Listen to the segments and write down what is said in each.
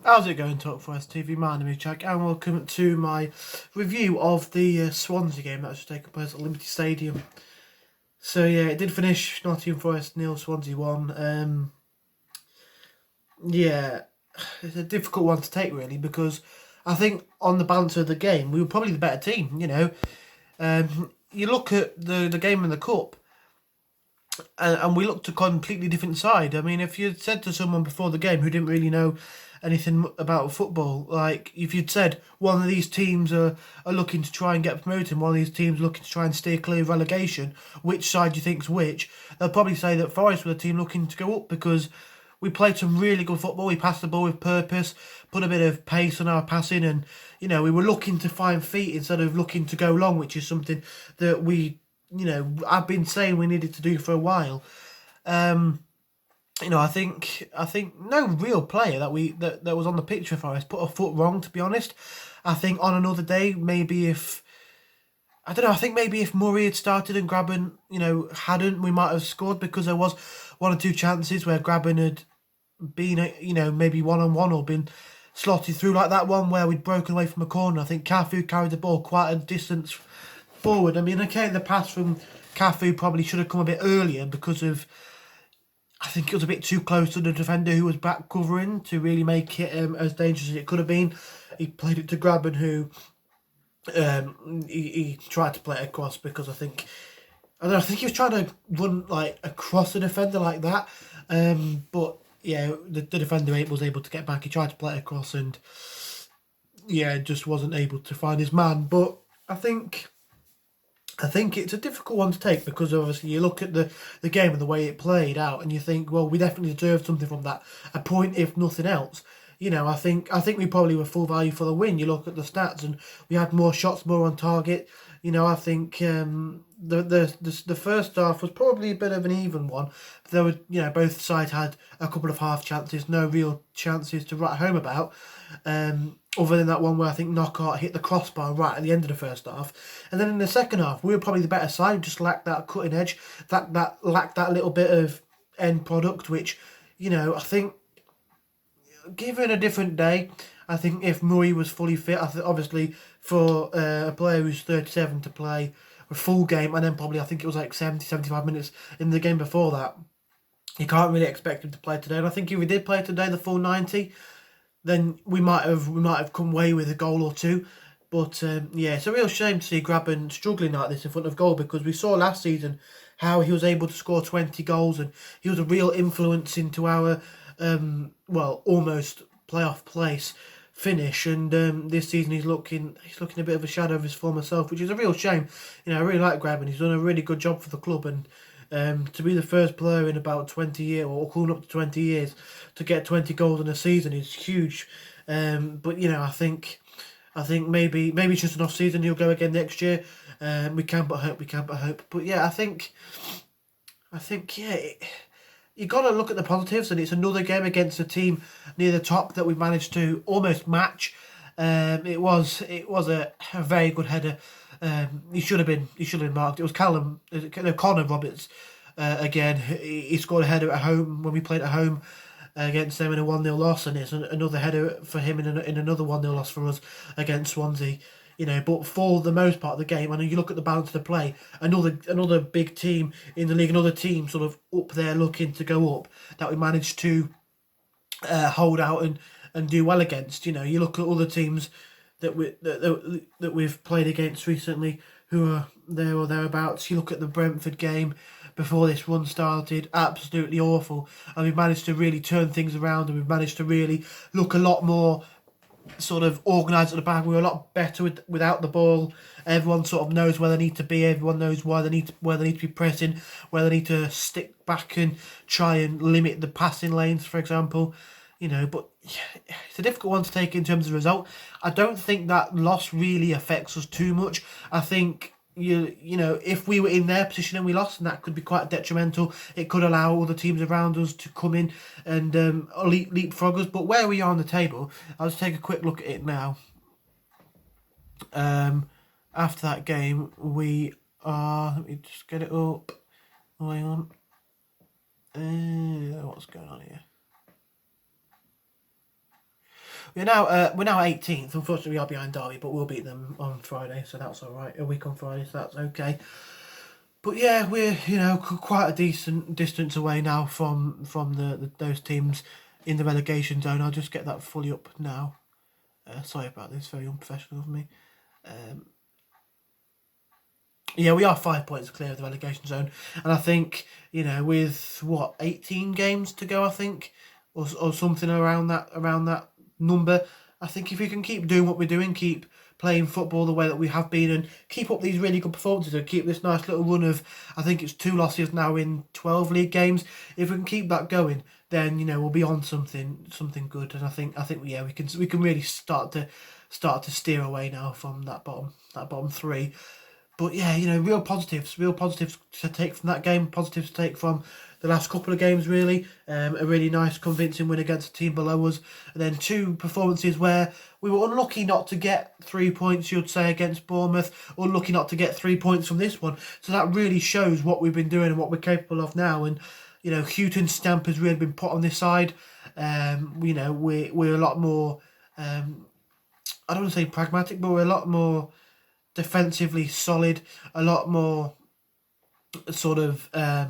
How's it going, Talk Forest TV? My name is Jack, and welcome to my review of the Swansea game that was taking place at Liberty Stadium. So yeah, it did finish Nottingham Forest 0, Swansea 1. Yeah, it's a difficult one to take really, because I think on the balance of the game, we were probably the better team. You know, you look at the game in the cup, and we looked a completely different side. I mean, if you'd said to someone before the game who didn't really know anything about football, like if you'd said one of these teams are looking to try and get promoted, and one of these teams looking to try and steer clear of relegation, which side do you think's which? They'll probably say that Forest were the team looking to go up, because we played some really good football. We passed the ball with purpose, put a bit of pace on our passing, and you know, we were looking to find feet instead of looking to go long, which is something that we, you know, I've been saying we needed to do for a while. You know, I think no real player that was on the pitch for Forest put a foot wrong, to be honest. I think on another day, maybe if Murray had started and Grabban, you know, hadn't, we might have scored, because there was one or two chances where Grabban had been, you know, maybe one-on-one or been slotted through, like that one where we'd broken away from a corner. I think Cafu carried the ball quite a distance forward. I mean, okay, the pass from Cafu probably should have come a bit earlier, because of, I think it was a bit too close to the defender who was back covering to really make it as dangerous as it could have been. He played it to Grabban, who he tried to play it across, because I think he was trying to run like across the defender like that. But yeah, the defender was able to get back. He tried to play it across, and yeah, just wasn't able to find his man. But I think it's a difficult one to take, because obviously you look at the game and the way it played out, and you think, well, we definitely deserved something from that, a point if nothing else. You know, I think we probably were full value for the win. You look at the stats, and we had more shots, more on target. You know, I think the first half was probably a bit of an even one. There were, you know, both sides had a couple of half chances, no real chances to write home about. Other than that one where I think Knockout hit the crossbar right at the end of the first half. And then in the second half, we were probably the better side, just lacked that cutting edge, that lacked that little bit of end product, which, you know, I think, given a different day, I think if Murray was fully fit, obviously for a player who's 37 to play a full game, and then probably I think it was like 75 minutes in the game before that, you can't really expect him to play today. And I think if he did play today the full 90, then we might have come away with a goal or two. But yeah, it's a real shame to see Grabban struggling like this in front of goal, because we saw last season how he was able to score 20 goals, and he was a real influence into our almost playoff place finish. And this season he's looking a bit of a shadow of his former self, which is a real shame. You know, I really like Grabban. He's done a really good job for the club, and to be the first player in about 20 years, or coming up to 20 years, to get 20 goals in a season is huge. But you know, I think maybe it's just an off season. He'll go again next year. We can but hope. But yeah, I think yeah, you got to look at the positives, and it's another game against a team near the top that we've managed to almost match. It was a very good header. He should have been marked. It was Connor Roberts again. He scored a header at home when we played at home against them in a 1-0 loss, and it's another header for him in another 1-0 loss for us against Swansea. You know, but for the most part of the game, and you look at the balance of the play, another big team in the league, another team sort of up there looking to go up, that we managed to hold out and do well against. You know, you look at other teams that we've played against recently who are there or thereabouts. You look at the Brentford game before this run started, absolutely awful, and we've managed to really turn things around, and we've managed to really look a lot more sort of organised at the back. We were a lot better without the ball. Everyone sort of knows where they need to be. Everyone knows where they need to be pressing, where they need to stick back and try and limit the passing lanes, for example. You know, but yeah, it's a difficult one to take in terms of result. I don't think that loss really affects us too much. I think you know, if we were in their position and we lost, and that could be quite detrimental. It could allow other teams around us to come in and leapfrog us. But where we are on the table, I'll just take a quick look at it now. After that game, we are. Let me just get it up. Oh, hang on. What's going on here? We're now 18th. Unfortunately, we are behind Derby, but we'll beat them on Friday, so that's all right. A week on Friday, so that's okay. But yeah, we're quite a decent distance away now from those teams in the relegation zone. I'll just get that fully up now. Sorry about this, very unprofessional of me. Yeah, we are 5 points clear of the relegation zone, and I think with 18 games to go, I think, or something around that number. I think if we can keep doing what we're doing, keep playing football the way that we have been, and keep up these really good performances, and keep this nice little run of, I think it's 2 losses now in 12 league games. If we can keep that going, then we'll be on something good. And I think yeah, we can really start to steer away now from that bottom 3. But yeah, real positives to take from that game, positives to take from the last couple of games, really. A really nice, convincing win against a team below us. And then 2 performances where we were unlucky not to get 3 points, you'd say, against Bournemouth. Unlucky not to get 3 points from this one. So that really shows what we've been doing and what we're capable of now. And, Houghton's stamp has really been put on this side. We're a lot more, I don't want to say pragmatic, but we're a lot more defensively solid, a lot more sort of I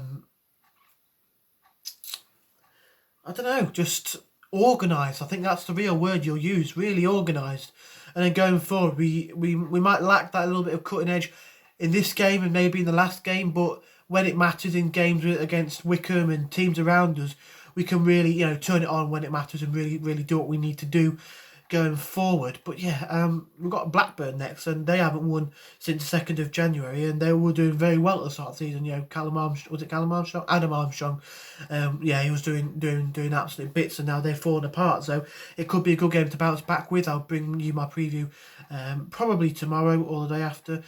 don't know, just organised. I think that's the real word you'll use, really organised. And then going forward, we might lack that little bit of cutting edge in this game and maybe in the last game, but when it matters in games against Wickham and teams around us, we can really turn it on when it matters and really do what we need to do going forward. But yeah, we've got Blackburn next, and they haven't won since the 2nd of January, and they were doing very well at the start of the season. Callum Armstrong? Adam Armstrong. Yeah, he was doing absolute bits, and now they've fallen apart. So it could be a good game to bounce back with. I'll bring you my preview probably tomorrow or the day after,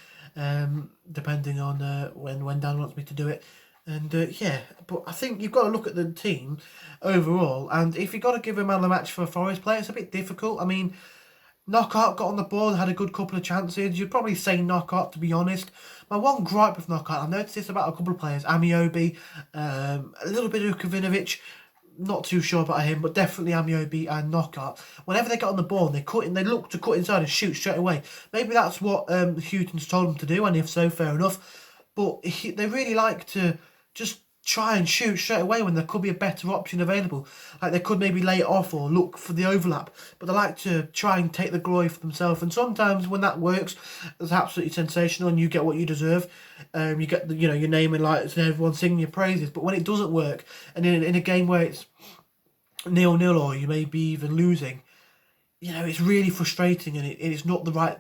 depending on when Dan wants me to do it. And yeah, but I think you've got to look at the team overall, and if you've got to give a man of the match for a Forest player, it's a bit difficult. I mean, Knockout got on the board, had a good couple of chances. You'd probably say Knockout, to be honest. My one gripe with Knockout, I've noticed this about a couple of players, Amiobi, a little bit of Ukavinovic, not too sure about him, but definitely Amiobi and Knockout. Whenever they got on the ball, they look to cut inside and shoot straight away. Maybe that's what Houghton's told them to do, and if so, fair enough. But they really like to just try and shoot straight away when there could be a better option available. Like they could maybe lay it off or look for the overlap, but they like to try and take the glory for themselves. And sometimes when that works, it's absolutely sensational and you get what you deserve. You get your name in lights and everyone singing your praises. But when it doesn't work, and in a game where it's 0-0 or you may be even losing, it's really frustrating, and it's not the right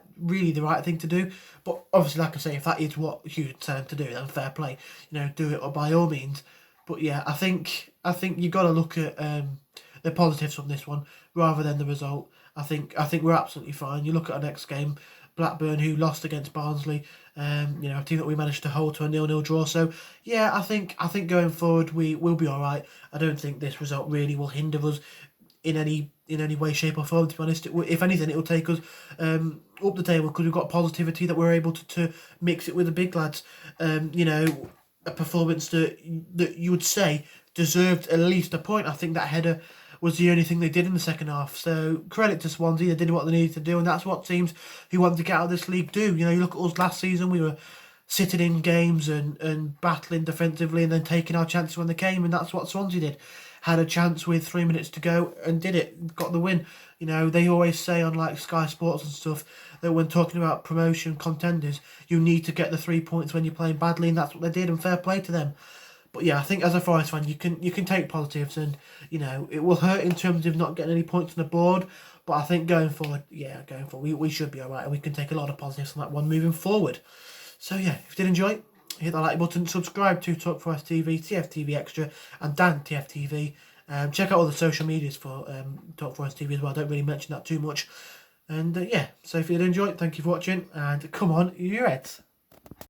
thing to do. But obviously, like I say, if that is what Hughes said to do, then fair play. Do it by all means. But yeah, I think you've got to look at the positives from this one rather than the result. I think we're absolutely fine. You look at our next game, Blackburn, who lost against Barnsley, a team that we managed to hold to a 0-0 draw. So yeah, I think going forward we will be all right. I don't think this result really will hinder us in any way, shape or form, to be honest. If anything, it will take us up the table because we've got positivity that we're able to mix it with the big lads. A performance that you would say deserved at least a point. I think that header was the only thing they did in the second half. So credit to Swansea, they did what they needed to do, and that's what teams who want to get out of this league do. You look at us last season, we were sitting in games and battling defensively and then taking our chances when they came, and that's what Swansea did. Had a chance with 3 minutes to go and did it, got the win. They always say on like Sky Sports and stuff that when talking about promotion contenders, you need to get the 3 points when you're playing badly, and that's what they did, and fair play to them. But yeah, I think as a Forest fan, you can take positives, and it will hurt in terms of not getting any points on the board. But I think going forward, we should be alright, and we can take a lot of positives on that one moving forward. So yeah, if you did enjoy it, hit that like button, subscribe to Talk Forest TV, TFTV Extra, and Dan TFTV. Check out all the social medias for Talk Forest TV as well. I don't really mention that too much. And yeah, so if you did enjoy it, thank you for watching, and come on, you Reds.